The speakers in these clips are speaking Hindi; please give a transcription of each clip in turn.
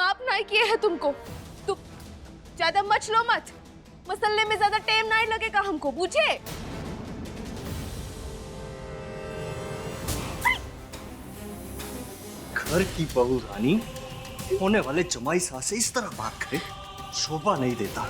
माफ नहीं किए हैं तुमको। तुम ज्यादा मचलो मत, मसल्ले में ज्यादा टाइम नहीं लगेगा हमको, बुझे? घर की बहू रानी होने वाले जमाई सास से इस तरह बात करे, शोभा नहीं देता।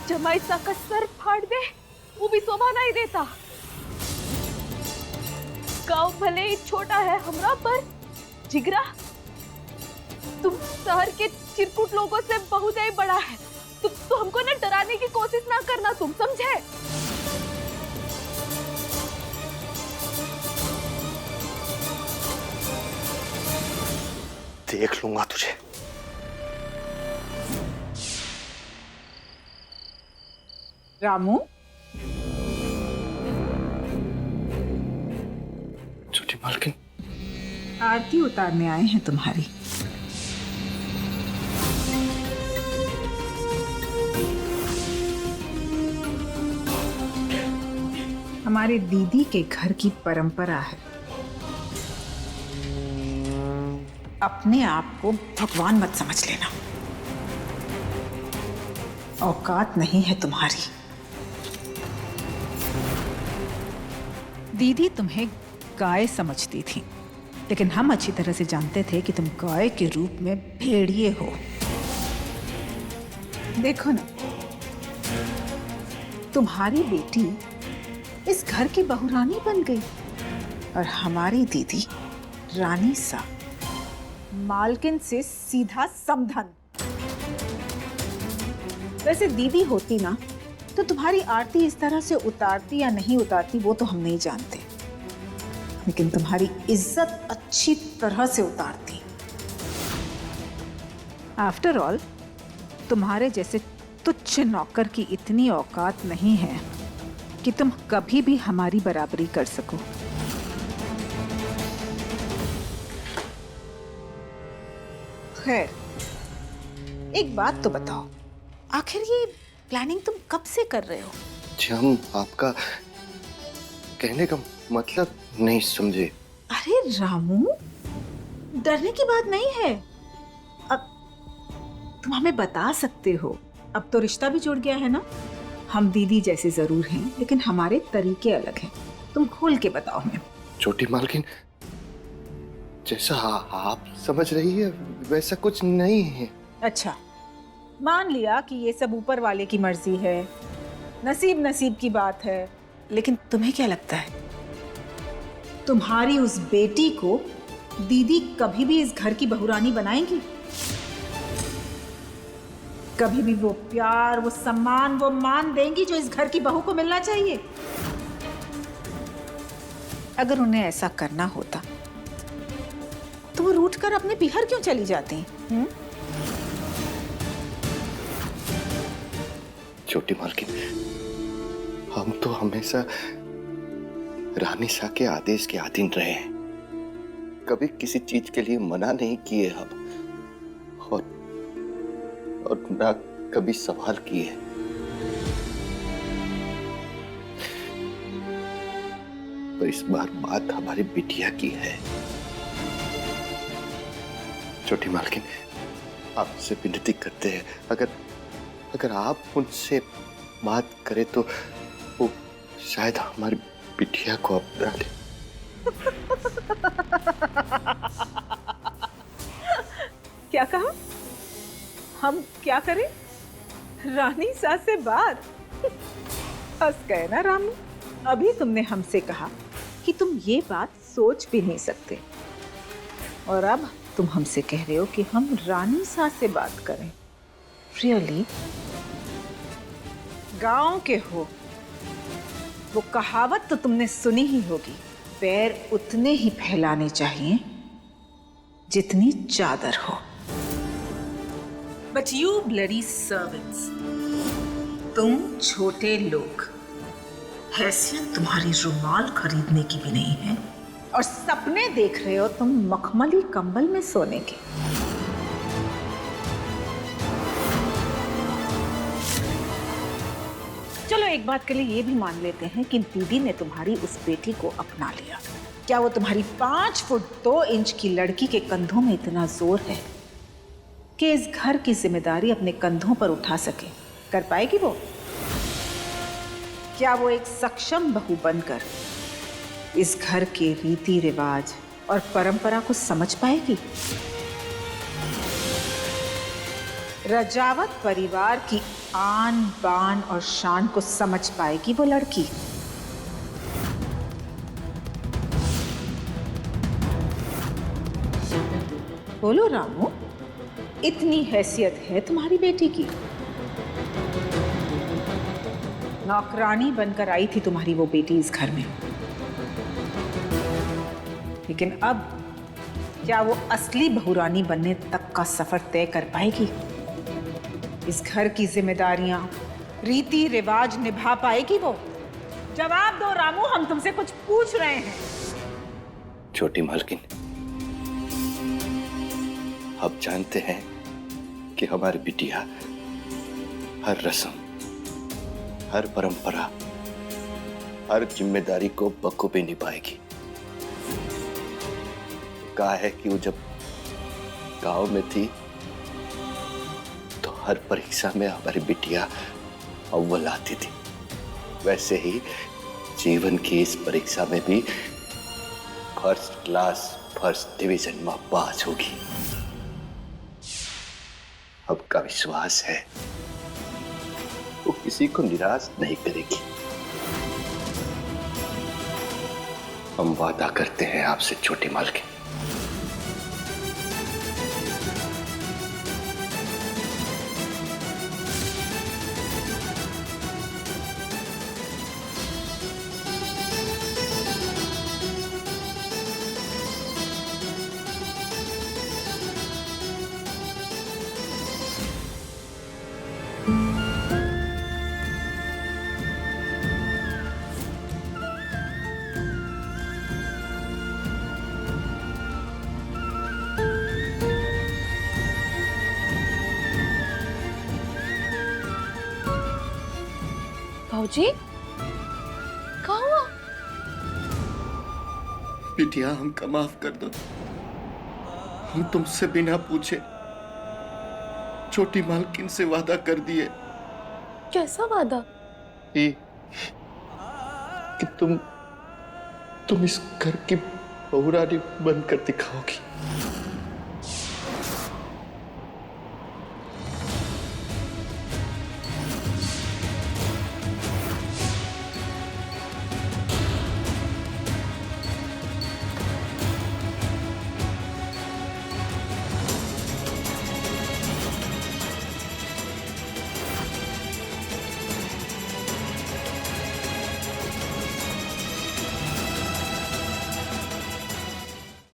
जमाई सा का सर फाड़ दे, वो भी शोभा नहीं देता। गांव भले ही छोटा है हमरा, पर जिगरा तुम शहर के चिरकुट लोगों से बहुत ही बड़ा है। तुम हमको ना डराने की कोशिश ना करना, तुम समझे? देख लूंगा तुझे। रामू, छोटी मालकिन, आरती उतारने आए हैं तुम्हारी। हमारे दीदी के घर की परंपरा है, अपने आप को भगवान मत समझ लेना। औकात नहीं है तुम्हारी। दीदी तुम्हें गाय समझती थी, लेकिन हम अच्छी तरह से जानते थे कि तुम गाय के रूप में भेड़िए हो। देखो ना, तुम्हारी बेटी इस घर की बहुरानी बन गई और हमारी दीदी रानी सा, मालकिन से सीधा समधन। वैसे दीदी होती ना तो तुम्हारी आरती इस तरह से उतारती या नहीं उतारती वो तो हम नहीं जानते, लेकिन तुम्हारी इज्जत अच्छी तरह से उतारती। आफ्टर ऑल, तुम्हारे जैसे तुच्छ नौकर की इतनी औकात नहीं है कि तुम कभी भी हमारी बराबरी कर सको। खैर, एक बात तो बताओ, आखिर ये प्लानिंग तुम कब से कर रहे हो? जी, हम आपका कहने का मतलब नहीं समझे। अरे रामू, डरने की बात नहीं है। अब तुम हमें बता सकते हो, अब तो रिश्ता भी जुड़ गया है ना। हम दीदी जैसे जरूर हैं, लेकिन हमारे तरीके अलग हैं। तुम खोल के बताओ हमें। छोटी मालकिन, जैसा आप समझ रही है वैसा कुछ नहीं है। अच्छा, मान लिया कि ये सब ऊपर वाले की मर्जी है, नसीब की बात है, लेकिन तुम्हें क्या लगता है तुम्हारी उस बेटी को दीदी कभी भी इस घर की बहुरानी बनाएंगी? कभी भी वो प्यार, वो सम्मान, वो मान देंगी जो इस घर की बहू को मिलना चाहिए? अगर उन्हें ऐसा करना होता तो वो रूठ कर अपने पीहर क्यों चली जाती? छोटी मालकिन, हम तो हमेशा रानी सा के आदेश के अधीन रहे हैं, कभी किसी चीज के लिए मना नहीं किए हम, और ना कभी सवाल किए। पर इस बार बात हमारी बिटिया की है। छोटी मालकिन, आपसे विनती करते हैं, अगर आप उनसे बात करें तो वो शायद हमारी बिटिया को अपना ले। क्या कहा? हम क्या करें? रानी सा से बात? हंस गए ना रामू। अभी तुमने हमसे कहा कि तुम ये बात सोच भी नहीं सकते, और अब तुम हमसे कह रहे हो कि हम रानी सा से बात करें। रियली? गांव के हो, वो कहावत तो तुमने सुनी ही होगी, पैर उतने ही फैलाने चाहिए जितनी चादर हो। बट यू ब्लडी सर्वेंट्स, तुम छोटे लोग, हैसियत तुम्हारी रुमाल खरीदने की भी नहीं है, और सपने देख रहे हो तुम मखमली कंबल में सोने के। एक बात के लिए ये भी मान लेते हैं कि दीदी ने तुम्हारी उस बेटी को अपना लिया। क्या वो तुम्हारी 5 फुट 2 इंच की लड़की के कंधों में इतना जोर है कि इस घर की जिम्मेदारी अपने कंधों पर उठा सके? कर पाएगी वो? क्या वो एक सक्षम बहू बनकर इस घर के रीति रिवाज और परंपरा को समझ पाएगी? रजावत परिवार की आन बान और शान को समझ पाएगी वो लड़की? बोलो रामू, इतनी हैसियत है तुम्हारी बेटी की? नौकरानी बनकर आई थी तुम्हारी वो बेटी इस घर में, लेकिन अब क्या वो असली बहुरानी बनने तक का सफर तय कर पाएगी? इस घर की जिम्मेदारियां, रीति रिवाज निभा पाएगी वो? जवाब दो रामू, हम तुमसे कुछ पूछ रहे हैं। छोटी मालकिन, आप जानते हैं कि हमारी बिटिया हर रस्म, हर परंपरा, हर जिम्मेदारी को बखूबी निभाएगी। कहा है कि वो जब गांव में थी तो हर परीक्षा में हमारी बिटिया अव्वल आती थी, वैसे ही जीवन की इस परीक्षा में भी फर्स्ट क्लास फर्स्ट डिवीजन में पास होगी। आपका विश्वास है वो किसी को निराश नहीं करेगी। हम वादा करते हैं आपसे छोटी मालकिन। भाऊजी, कहाँ हुआ? बिटिया, हमका माफ कर दो। हम तुमसे बिना पूछे छोटी मालकिन से वादा कर दिए कैसा वादा? कि तुम इस घर की बहुरानी बनकर दिखाओगी।